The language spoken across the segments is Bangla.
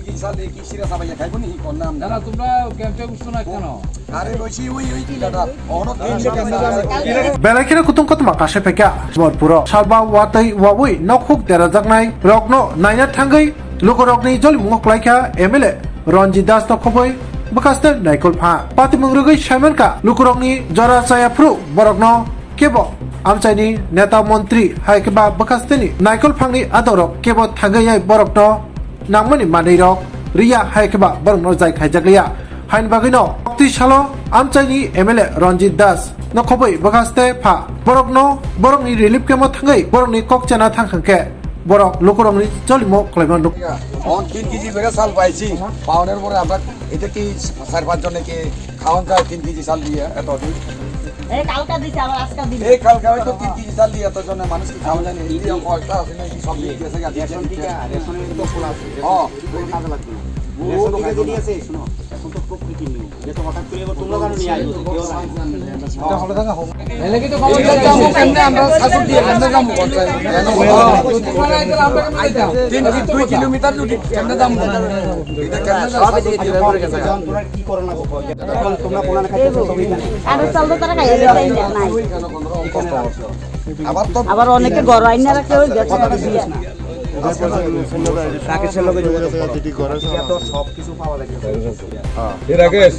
কি সালে কি সিরা সাবাইয়া খাইবো নি কোন নাম না তোমরা ক্যাম্পে বসছো না কেন আরে লইছি ওই কি দাদা অহনো ক্যাম্পে বেলাখিনা কুতুম কতমা কাশে পেকা বরপুর সালবা ওয়াতাই ওয়াবুই নখুক দেরা জাগনাই রকনো নাইনা থাঙ্গै লুকरकनि जलिमुंग क्लाइखा एमएलए रंजित दास नखबoi बकास्ते नाइकल फा पातिमुंगरुगै साइमनका लुकरकनि जरा सायाफ्रु बरकनो केबो आमचाइनि नेता मन्त्री हाइकेबा बकास्तेनि नाइकल फांनि आदरक केबो थांगैयै बरकनो नामनि मानैरक रिया हाइकेबा बरकनो जाय खाइजागलिया हाइन बागैनो अक्तिसालो आमचाइनि एमएलए रंजित दास नखबoi बकास्ते फा बरकनि relief chemo थांगै बरकनि ककचेना थांखांके Borok লোকরংনি জলিমো ক্লাইমান on 3 KG করে চাল পাইছি পাউনের পরে আমরা এটা কি 4-5 জনে কি খাওয়ান যায় 3 কেজি চাল দিয়ে এত দিন এই কালকা দিছে আবার আজকে দিন এই কালকা হয়তো 3 কেজি চাল দিয়ে এত জনে মানুষ কি খাওয়ান যায় এই যে কয়টা আছে নাকি সব দিয়ে গেছে রেশন টিকা রেশনের তো ফুল আছে হ্যাঁ কোনো কাজ লাগবে না রেশন টিকা যদি আছে শুনো এখন তো প্রকৃতি নিউ যেটা হঠাৎ করে তোমরা জানো নি আইলো কেউ এটা হলো দেখা হোক এলে কি তো খবর যাবো কেমনে আমরা শাসন দিয়ে কেমনে যাবো তোমরা আইতে আমরা কেমনে যাবো 2 কিলোমিটার যদি কেমনে যাবো এটা কেমনে সব দিকে দিবে গেছে তোমরা কি করো না তোমরা কোলা না খাইতেছো সবই আর চলতে তারা খাইয়ে দেয় না আবার অনেকে ঘর আইনারা কেউ গেছে না রাকেশের লগে যোগাযোগ করো যেটি ঘরে তো সব কিছু পাওয়া যায় হ্যাঁ এ রাকেশ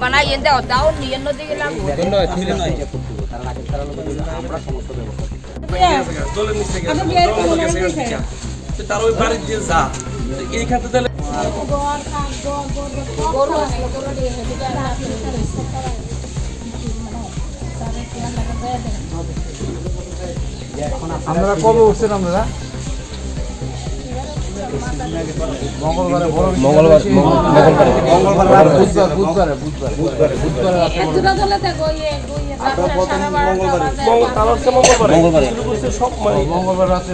বানাই এন্ড দাও নিয়ে নদী গেলাম ধন্যবাদ ঠিক আছে কারণ রাকেশ তার লগে আমরা সমস্ত ব্যবস্থা দলের নিচে গেছে তো তার ওই বাড়ির যে যা এই খাতে তাহলে আমরা কবে উঠছেন আমরা মঙ্গলবারে মঙ্গলবার রাতে